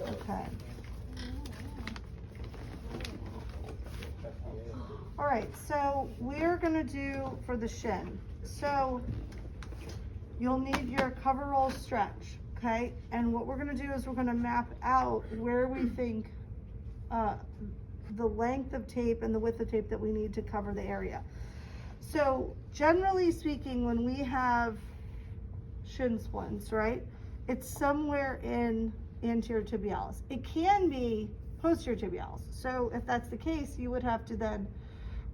Okay. All right, so we're gonna do for the shin. So you'll need your cover roll stretch, okay? And what we're gonna do is we're gonna map out where we think the length of tape and the width of tape that we need to cover the area. So generally speaking, when we have shin splints, right, it's somewhere in anterior tibialis. It can be posterior tibialis. So if that's the case, you would have to then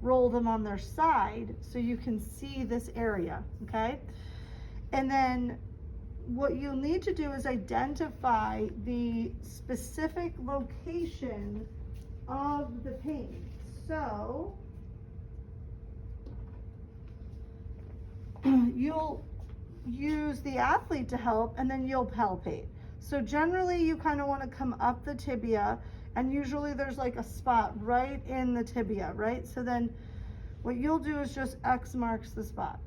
roll them on their side so you can see this area, okay? And then what you'll need to do is identify the specific location of the pain. So you'll use the athlete to help, and then you'll palpate. So generally you kind of want to come up the tibia, and usually there's like a spot right in the tibia, right? So then what you'll do is just X marks the spot.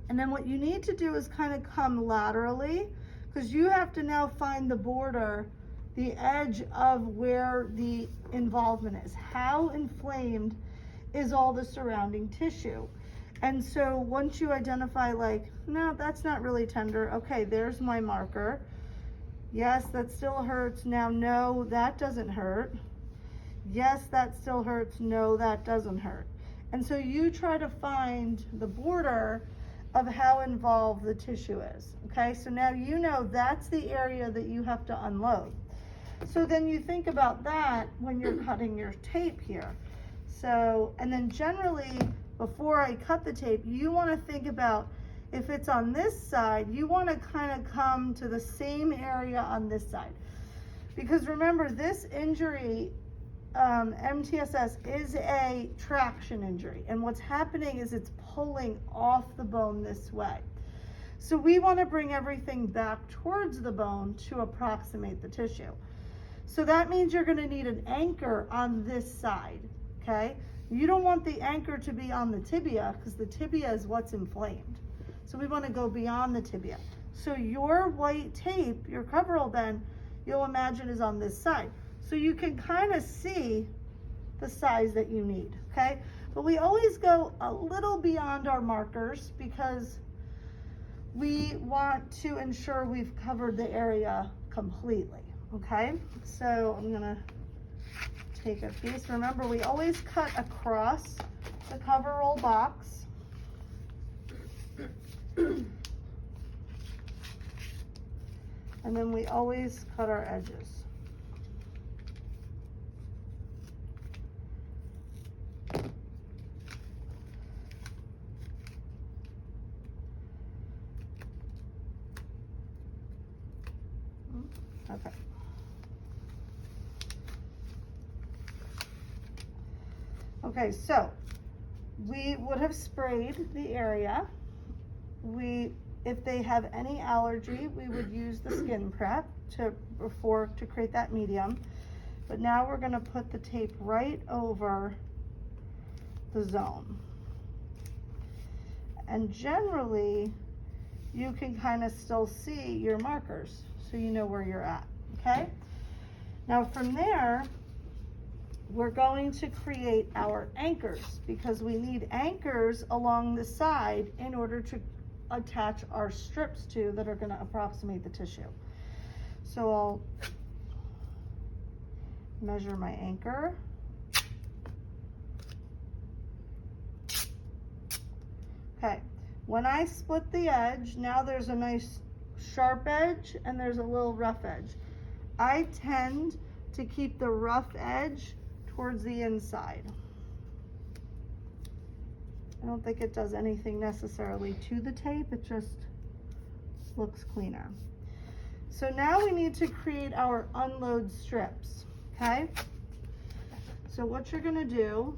And then what you need to do is kind of come laterally, because you have to now find the border, the edge of where the involvement is. How inflamed is all the surrounding tissue? And so once you identify, like, no, that's not really tender. Okay, there's my marker. Yes, that still hurts. Now, no, that doesn't hurt. Yes, that still hurts. No, that doesn't hurt. And so you try to find the border of how involved the tissue is. Okay, so now you know that's the area that you have to unload. So then you think about that when you're cutting your tape here. So, and then generally, before I cut the tape, you want to think about, if it's on this side, you want to kind of come to the same area on this side. Because remember, this injury, MTSS, is a traction injury. And what's happening is it's pulling off the bone this way. So we want to bring everything back towards the bone to approximate the tissue. So that means you're going to need an anchor on this side, okay? You don't want the anchor to be on the tibia, because the tibia is what's inflamed. So we want to go beyond the tibia. So your white tape, your coverall then, you'll imagine is on this side. So you can kind of see the size that you need, okay? But we always go a little beyond our markers because we want to ensure we've covered the area completely, okay? So I'm gonna take a piece. Remember, we always cut across the coverall box. And then we always cut our edges. Okay. Okay, so we would have sprayed the area. If they have any allergy, we would use the skin prep to create that medium. But now we're going to put the tape right over the zone. And generally, you can kind of still see your markers, so you know where you're at, okay? Now from there, we're going to create our anchors, because we need anchors along the side in order to attach our strips to that are going to approximate the tissue. So I'll measure my anchor. Okay, when I split the edge, now there's a nice sharp edge and there's a little rough edge. I tend to keep the rough edge towards the inside. I don't think it does anything necessarily to the tape, it just looks cleaner. So now we need to create our unload strips, okay? So what you're gonna do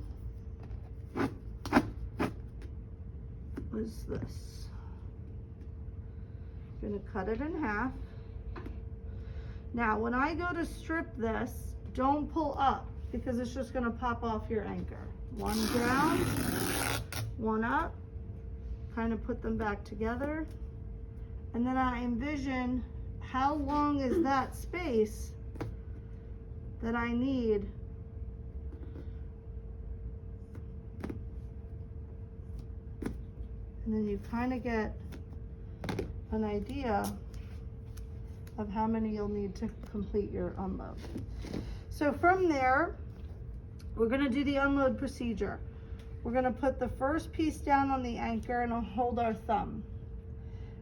is this. You're gonna cut it in half. Now, when I go to strip this, don't pull up, because it's just gonna pop off your anchor. One down, one up, kind of put them back together. And then I envision how long is that space that I need and then you kind of get an idea of how many you'll need to complete your unload. So from there, we're going to do the unload procedure. We're going to put the first piece down on the anchor and I'll hold our thumb.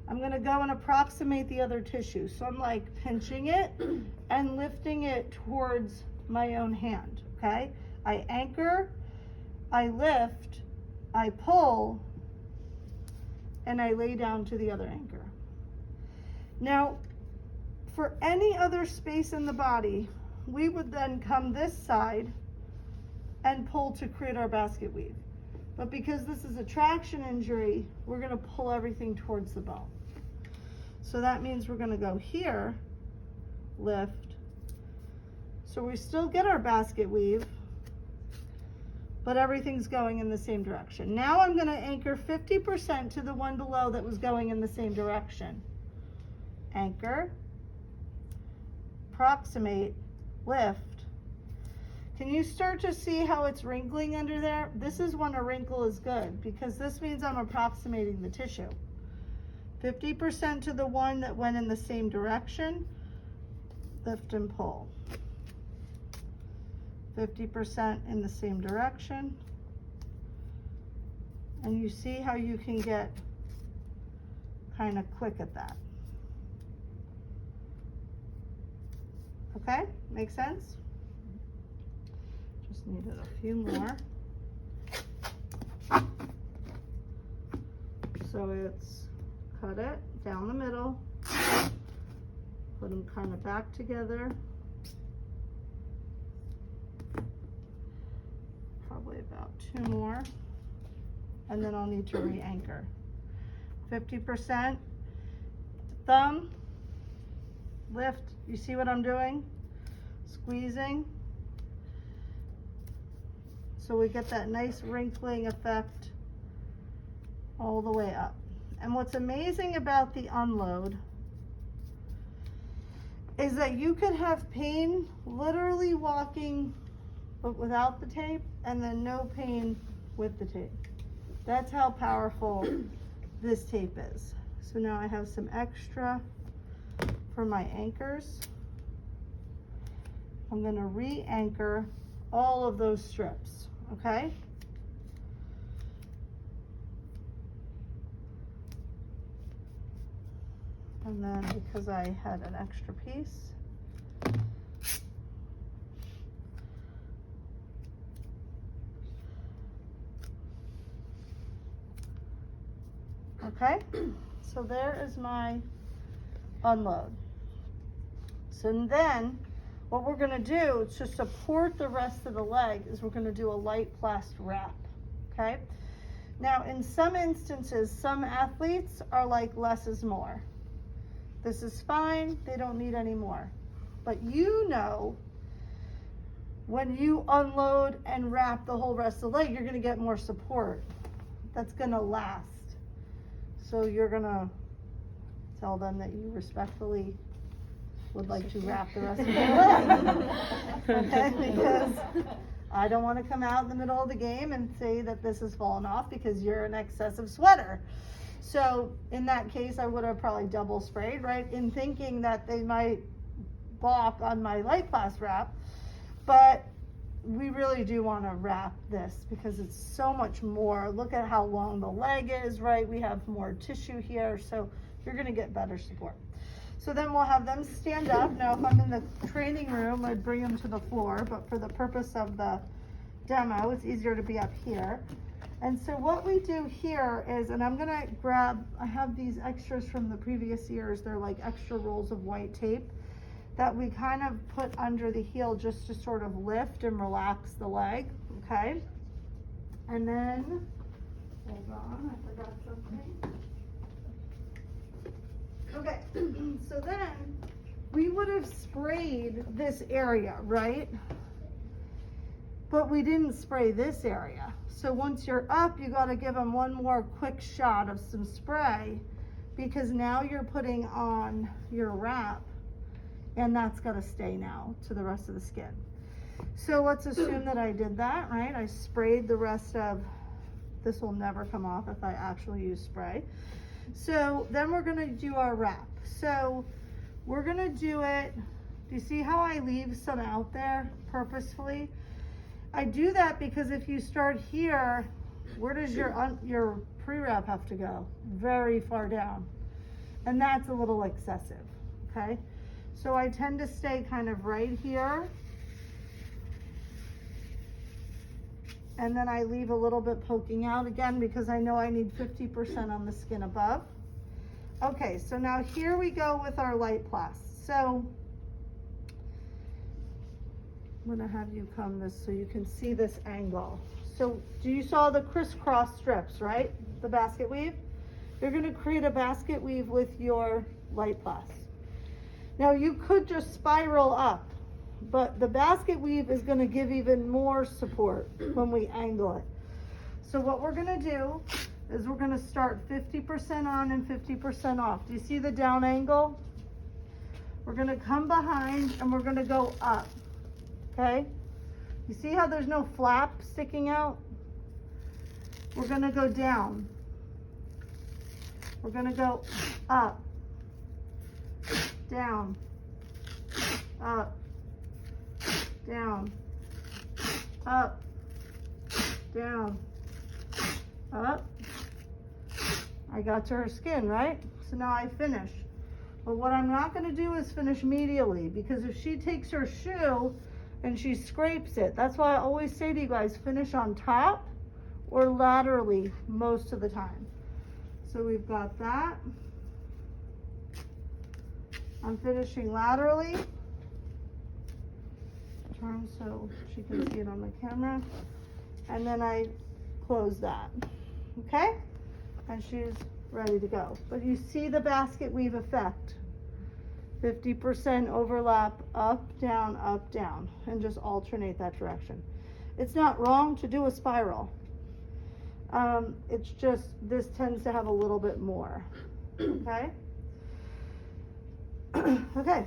I'm going to go and approximate the other tissue. So I'm like pinching it and lifting it towards my own hand, okay? I anchor, I lift, I pull, and I lay down to the other anchor. Now, for any other space in the body, we would then come this side and pull to create our basket weave. But because this is a traction injury, we're going to pull everything towards the bone. So that means we're going to go here, lift. So we still get our basket weave, but everything's going in the same direction. Now I'm going to anchor 50% to the one below that was going in the same direction. Anchor, approximate, lift. Can you start to see how it's wrinkling under there? This is when a wrinkle is good because this means I'm approximating the tissue. 50% to the one that went in the same direction, lift and pull. 50% in the same direction. And you see how you can get kind of quick at that. Okay, make sense? Just needed a few more. So it's cut it down the middle, put them kind of back together. Probably about 2 more, and then I'll need to re-anchor. 50%, thumb, lift, you see what I'm doing? Squeezing. So we get that nice wrinkling effect all the way up. And what's amazing about the unload is that you could have pain literally walking but without the tape, and then no pain with the tape. That's how powerful this tape is. So now I have some extra for my anchors. I'm going to re-anchor all of those strips, okay? And then because I had an extra piece, okay, so there is my unload. So then what we're going to do to support the rest of the leg is we're going to do a light plast wrap, okay? Now in some instances, some athletes are like less is more. This is fine, they don't need any more. But you know, when you unload and wrap the whole rest of the leg, you're going to get more support. That's going to last. So you're going to tell them that you respectfully would like to wrap the rest of their leg. Okay, because I don't want to come out in the middle of the game and say that this has fallen off because you're an excessive sweater. So in that case, I would have probably double sprayed, right? In thinking that they might balk on my light plast wrap. But we really do want to wrap this because it's so much more. Look at how long the leg is, right? We have more tissue here, so you're going to get better support. So then we'll have them stand up. Now, if I'm in the training room, I'd bring them to the floor, but for the purpose of the demo, it's easier to be up here. And so what we do here is, and I'm going to grab, I have these extras from the previous years. They're like extra rolls of white tape that we kind of put under the heel just to sort of lift and relax the leg, okay? And then, hold on, I forgot something. Okay, so then we would have sprayed this area, right? But we didn't spray this area. So once you're up, you got to give them one more quick shot of some spray because now you're putting on your wrap and that's got to stay now to the rest of the skin. So let's assume that I did that, right? I sprayed the rest of, this will never come off if I actually use spray. So then we're gonna do our wrap. So we're gonna do it, do you see how I leave some out there purposefully? I do that because if you start here, where does your pre-wrap have to go? Very far down. And that's a little excessive, okay? So I tend to stay kind of right here. And then I leave a little bit poking out again because I know I need 50% on the skin above. Okay, so now here we go with our light plast. So I'm gonna have you come this so you can see this angle. So you saw the crisscross strips, right? The basket weave. You're gonna create a basket weave with your light plast. Now you could just spiral up, but the basket weave is gonna give even more support when we angle it. So what we're gonna do is we're gonna start 50% on and 50% off. Do you see the down angle? We're gonna come behind and we're gonna go up, okay? You see how there's no flap sticking out? We're gonna go down. We're gonna go up, down, up, down, up, down, up. I got to her skin, right? So now I finish. But what I'm not gonna do is finish medially, because if she takes her shoe and she scrapes it, that's why I always say to you guys, finish on top or laterally most of the time. So we've got that. I'm finishing laterally. Turn so she can see it on the camera. And then I close that, okay? And she's ready to go. But you see the basket weave effect. 50% overlap, up, down, and just alternate that direction. It's not wrong to do a spiral. It's just, this tends to have a little bit more, okay? Okay.